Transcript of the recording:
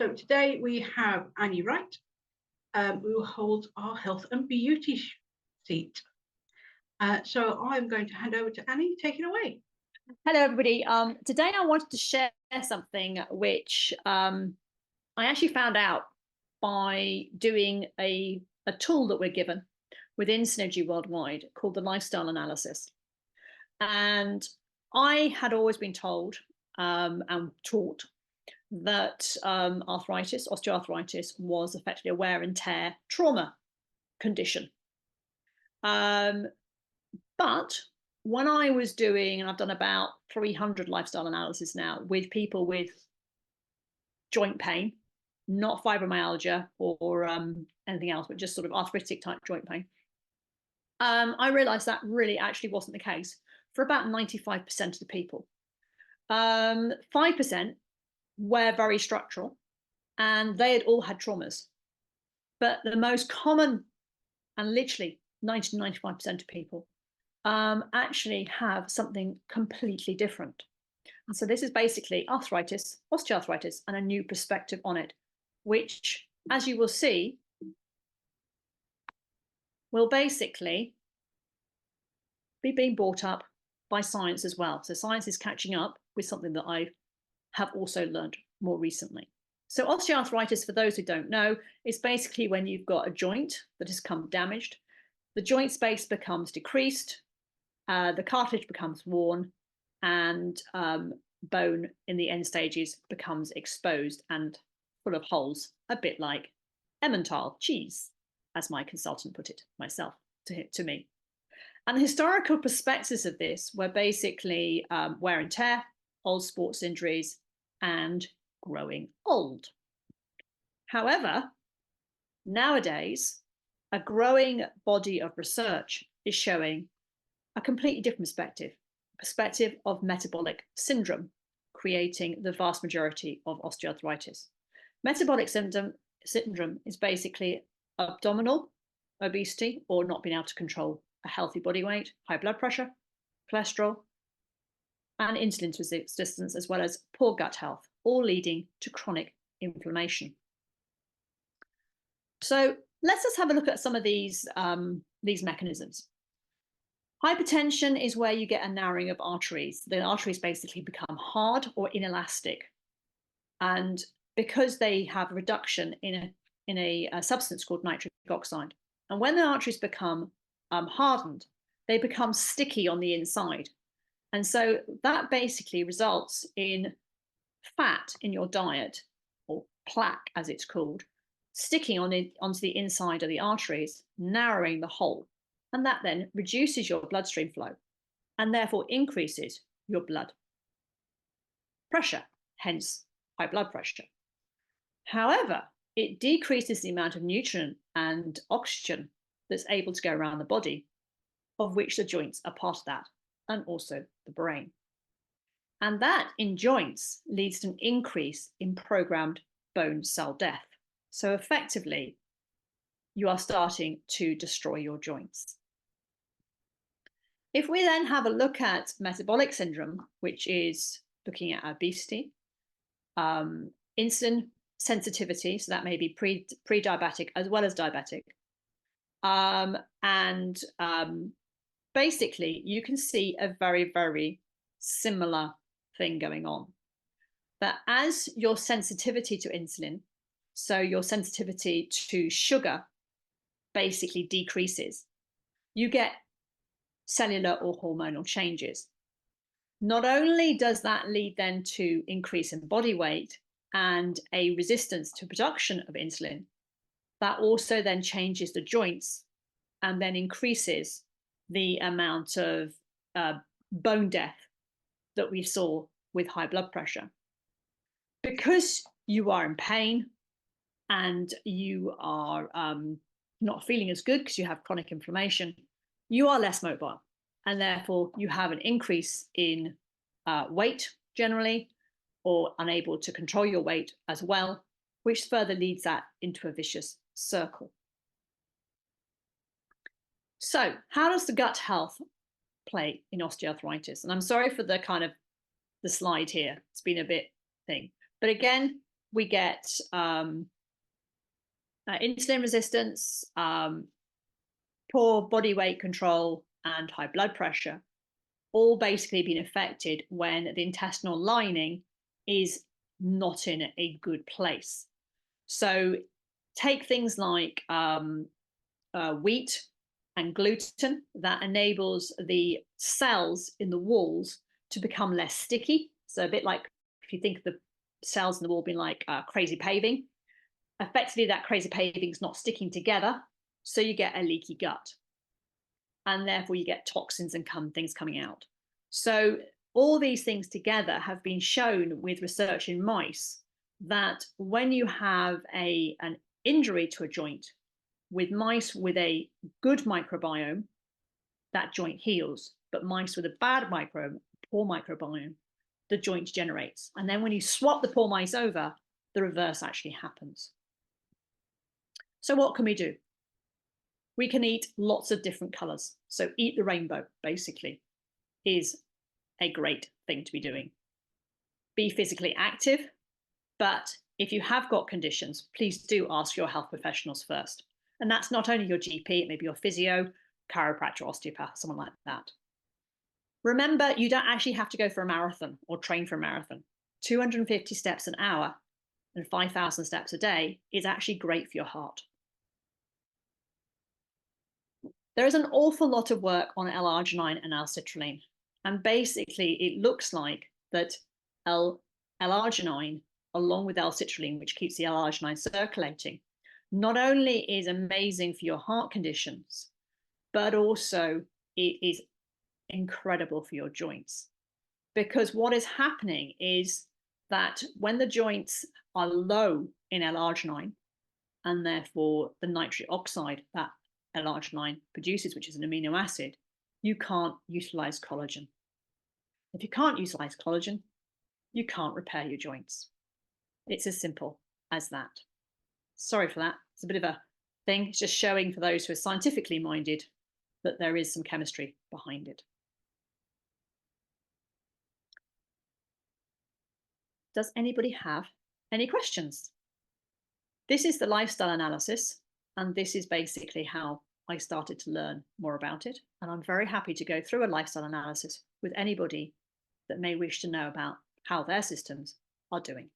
So today we have Annie Wright, who holds our health and beauty seat. So I'm going to hand over to Annie. Take it away. Hello, everybody. Today I wanted to share something which I actually found out by doing a tool that we're given within Synergy Worldwide called the lifestyle analysis. And I had always been told and taught that arthritis, osteoarthritis, was effectively a wear and tear trauma condition. But when I was doing, and I've done about 300 lifestyle analysis now with people with joint pain, not fibromyalgia or anything else, but just sort of arthritic type joint pain, I realized that really actually wasn't the case for about 95% of the people. 5% were very structural, and they had all had traumas. But the most common, and literally 90 to 95% of people, actually have something completely different. And so this is basically arthritis, osteoarthritis, and a new perspective on it, which, as you will see, will basically be being brought up by science as well. So science is catching up with something that I have also learned more recently. So osteoarthritis, for those who don't know, is basically when you've got a joint that has become damaged, the joint space becomes decreased, the cartilage becomes worn, and bone in the end stages becomes exposed and full of holes, a bit like Emmental cheese, as my consultant put it myself to me. And the historical perspectives of this were basically wear and tear, old sports injuries, and growing old. However, nowadays, a growing body of research is showing a completely different perspective of metabolic syndrome, creating the vast majority of osteoarthritis. Metabolic syndrome is basically abdominal obesity or not being able to control a healthy body weight, high blood pressure, cholesterol, and insulin resistance, as well as poor gut health, all leading to chronic inflammation. So let's just have a look at some of these mechanisms. Hypertension is where you get a narrowing of arteries. The arteries basically become hard or inelastic. And because they have a reduction in a substance called nitric oxide. And when the arteries become hardened, they become sticky on the inside. And so that basically results in fat in your diet, or plaque as it's called, sticking onto the inside of the arteries, narrowing the hole. And that then reduces your bloodstream flow and therefore increases your blood pressure, hence high blood pressure. However, it decreases the amount of nutrient and oxygen that's able to go around the body, of which the joints are part of that, and also the brain. And that in joints leads to an increase in programmed bone cell death. So effectively, you are starting to destroy your joints. If we then have a look at metabolic syndrome, which is looking at obesity, insulin sensitivity, so that may be pre-diabetic as well as diabetic, basically you can see a very, very similar thing going on. That as your sensitivity to insulin, so your sensitivity to sugar basically decreases, you get cellular or hormonal changes. Not only does that lead then to increase in body weight and a resistance to production of insulin, that also then changes the joints and then increases the amount of bone death that we saw with high blood pressure. Because you are in pain and you are not feeling as good because you have chronic inflammation, you are less mobile, and therefore you have an increase in weight generally, or unable to control your weight as well, which further leads that into a vicious circle. So how does the gut health play in osteoarthritis? And I'm sorry for the slide here. It's been a bit thing. But again, we get insulin resistance, poor body weight control, and high blood pressure, all basically being affected when the intestinal lining is not in a good place. So take things like wheat and gluten, that enables the cells in the walls to become less sticky. So a bit like if you think of the cells in the wall being like crazy paving, effectively that crazy paving is not sticking together, so you get a leaky gut, and therefore you get toxins and things coming out. So all these things together have been shown with research in mice that when you have an injury to a joint, with mice with a good microbiome, that joint heals. But mice with a bad microbiome, poor microbiome, the joint degenerates. And then when you swap the poor mice over, the reverse actually happens. So what can we do? We can eat lots of different colors. So eat the rainbow, basically, is a great thing to be doing. Be physically active, but if you have got conditions, please do ask your health professionals first. And that's not only your GP, it may be your physio, chiropractor, osteopath, someone like that. Remember, you don't actually have to go for a marathon or train for a marathon. 250 steps an hour and 5,000 steps a day is actually great for your heart. There is an awful lot of work on L-arginine and L-citrulline. And basically, it looks like that L-arginine, along with L-citrulline, which keeps the L-arginine circulating, not only is amazing for your heart conditions, but also it is incredible for your joints. Because what is happening is that when the joints are low in L-arginine, and therefore the nitric oxide that L-arginine produces, which is an amino acid, you can't utilize collagen. If you can't utilize collagen, you can't repair your joints. It's as simple as that. Sorry for that. It's a bit of a thing. It's just showing for those who are scientifically minded that there is some chemistry behind it. Does anybody have any questions? This is the lifestyle analysis, and this is basically how I started to learn more about it. And I'm very happy to go through a lifestyle analysis with anybody that may wish to know about how their systems are doing.